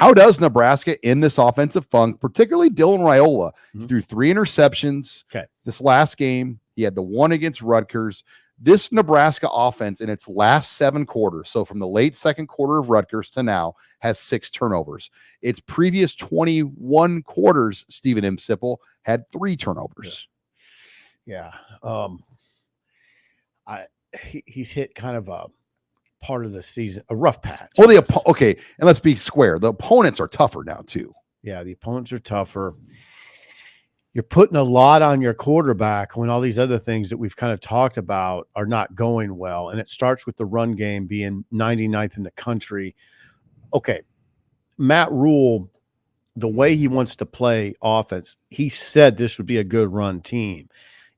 How does Nebraska in this offensive funk, particularly Dylan Raiola, threw 3 interceptions this last game. He had the one against Rutgers. This Nebraska offense in its last 7 quarters, so from the late second quarter of Rutgers to now, has 6 turnovers. Its previous 21 quarters, Stephen M. Sipple, had 3 turnovers. Yeah. He's hit kind of a part of the season, a rough patch. Well, and let's be square. The opponents are tougher now too. Yeah, the opponents are tougher. You're putting a lot on your quarterback when all these other things that we've kind of talked about are not going well. And it starts with the run game being 99th in the country. Okay, Matt Rule, the way he wants to play offense, he said this would be a good run team.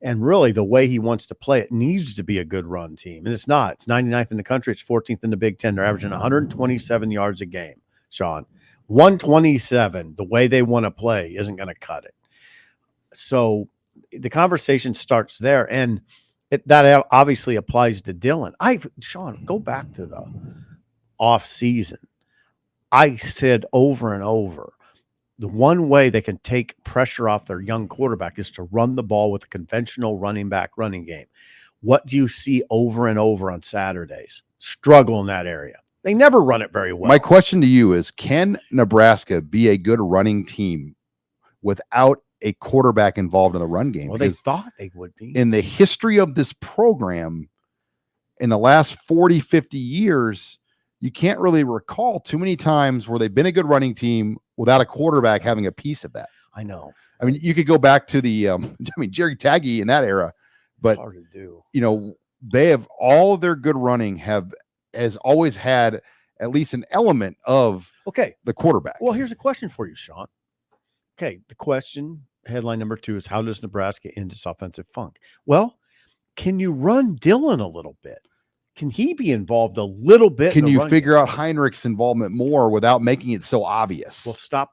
And really, the way he wants to play it needs to be a good run team. And it's not. It's 99th in the country. It's 14th in the Big Ten. They're averaging 127 yards a game, Sean. 127, the way they want to play, isn't going to cut it. So the conversation starts there. And that obviously applies to Dylan. Sean, go back to the off season. I said over and over, the one way they can take pressure off their young quarterback is to run the ball with a conventional running back running game. What do you see over and over on Saturdays? Struggle in that area. They never run it very well. My question to you is, can Nebraska be a good running team without a quarterback involved in the run game? Well, they thought they would be. In the history of this program, in the last 40, 50 years, you can't really recall too many times where they've been a good running team without a quarterback having a piece of that. I know. I mean, you could go back to the, Jerry Tagge in that era, but it's hard to do. They have all their good running has always had at least an element of the quarterback. Well, here's a question for you, Sean. Okay, the question, headline number 2 is, how does Nebraska end its offensive funk? Well, can you run Dylan a little bit? Can he be involved a little bit? Can you figure out Heinrich's involvement more without making it so obvious? Well, stop.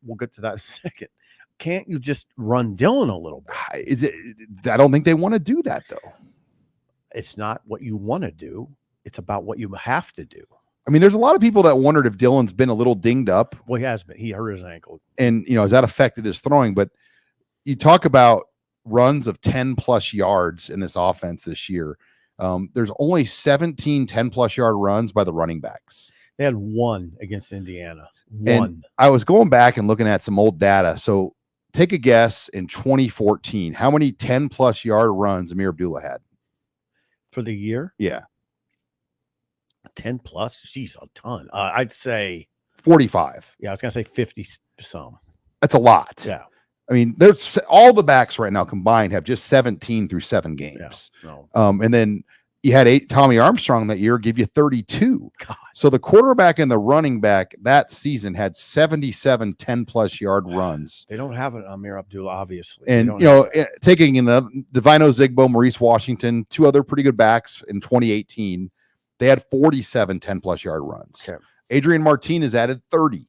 We'll get to that in a second. Can't you just run Dylan a little bit? I don't think they want to do that, though. It's not what you want to do. It's about what you have to do. I mean, there's a lot of people that wondered if Dylan's been a little dinged up. Well, he has been. He hurt his ankle. And, has that affected his throwing? But you talk about runs of 10-plus yards in this offense this year. There's only 17 10-plus yard runs by the running backs. They had 1 against Indiana. 1. And I was going back and looking at some old data. So take a guess in 2014, how many 10-plus yard runs Amir Abdullah had? For the year? Yeah. 10 plus? Geez, a ton. I'd say 45. Yeah, I was going to say 50 some. That's a lot. Yeah. I mean, there's all the backs right now combined have just 17 through 7 games. Yeah, no. And then you had 8 Tommy Armstrong that year, give you 32. God. So the quarterback and the running back that season had 77 10-plus yard runs. They don't have an Amir Abdullah, obviously. And, taking in Divino Zigbo, Maurice Washington, 2 other pretty good backs in 2018, they had 47 10-plus yard runs. Okay. Adrian Martinez added 30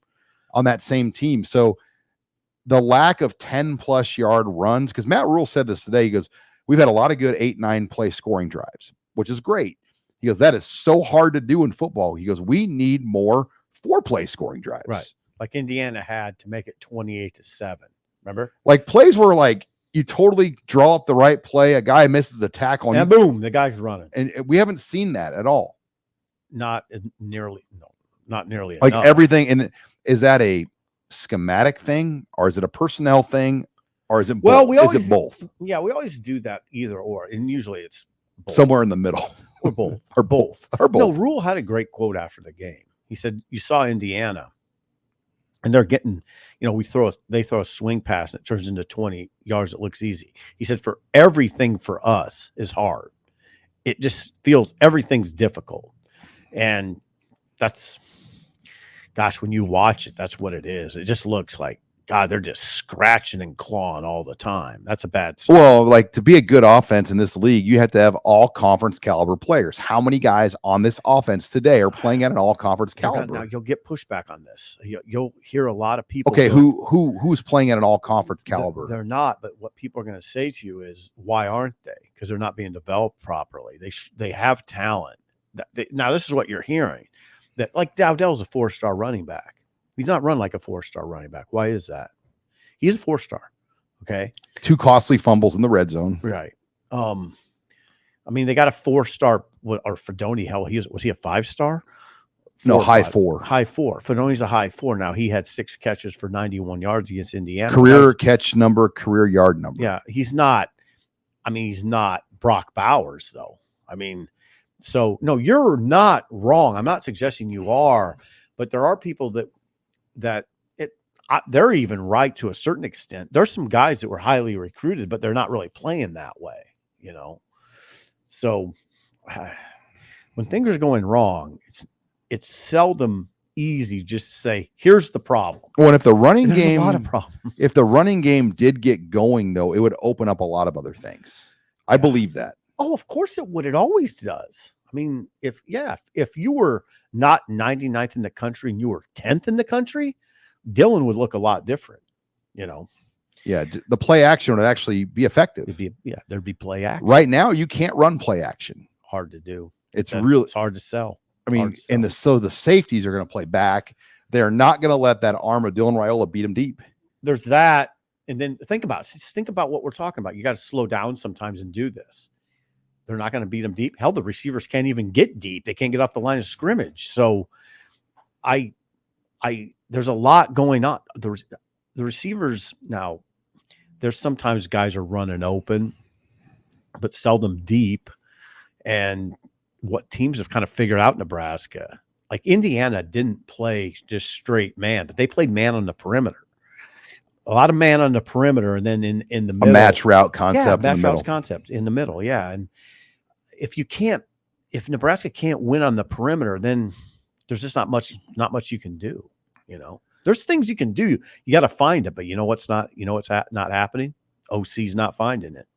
on that same team. So the lack of 10-plus yard runs, because Matt Rule said this today, he goes, we've had a lot of good 8-9 play scoring drives, which is great. He goes, that is so hard to do in football. He goes, we need more 4-play scoring drives. Right. Like Indiana had to make it 28-7. Remember? Like plays where like you totally draw up the right play, a guy misses a tackle, and boom, the guy's running. And we haven't seen that at all. Not nearly like enough. Everything. And is that a schematic thing, or is it a personnel thing, or is it both? Well, is it both? Yeah, we always do that either or, and usually it's both. Somewhere in the middle, or both, or both. No, Rule had a great quote after the game. He said, "You saw Indiana, and they're getting, they throw a swing pass and it turns into 20 yards. It looks easy." He said, "For everything for us is hard. It just feels everything's difficult." And that's, gosh, when you watch it, that's what it is. It just looks like, God, they're just scratching and clawing all the time. That's a bad sign. Well, like to be a good offense in this league, you have to have all conference caliber players. How many guys on this offense today are playing at an all conference caliber? Now you'll get pushback on this. You'll hear a lot of people. Okay, who's playing at an all conference caliber? They're not. But what people are going to say to you is, why aren't they? Because they're not being developed properly. They have talent. Now this is what you're hearing. That like Dowdell's a 4-star running back. He's not run like a 4-star running back. Why is that? He's a 4-star. Okay. 2 costly fumbles in the red zone. Right. I mean, they got a 4-star. Or Fedoni, hell, was he a 5-star? No, high 4. High 4. Fedoni's a high 4. Now he had 6 catches for 91 yards against Indiana. Career catch number, career yard number. Yeah, he's not. I mean, he's not Brock Bowers, though. I mean, so no, you're not wrong. I'm not suggesting you are, but there are people that they're even right to a certain extent. There's some guys that were highly recruited, but they're not really playing that way, you know. So when things are going wrong, it's seldom easy just to say, here's the problem. Well, and if the running There's game, a lot of problems. If the running game did get going, though, it would open up a lot of other things. I believe that. Oh, of course it would. It always does. I mean, if you were not 99th in the country and you were 10th in the country, Dylan would look a lot different, you know. Yeah, the play action would actually be effective. There'd be play action. Right now, you can't run play action. Hard to do. It's hard to sell. I mean, so the safeties are going to play back. They're not going to let that arm of Dylan Raiola beat him deep. There's that. And then think about what we're talking about. You got to slow down sometimes and do this. They're not going to beat him deep. Hell, the receivers can't even get deep. They can't get off the line of scrimmage. So there's a lot going on. The receivers now, there's sometimes guys are running open, but seldom deep. And what teams have kind of figured out Nebraska, like Indiana didn't play just straight man, but they played man on the perimeter. A lot of man on the perimeter, and then in the middle. A match route concept. Yeah, match route concept in the middle. Yeah. And if Nebraska can't win on the perimeter, then there's just not much you can do. You know, there's things you can do. You got to find it, but you know what's not happening? OC's not finding it.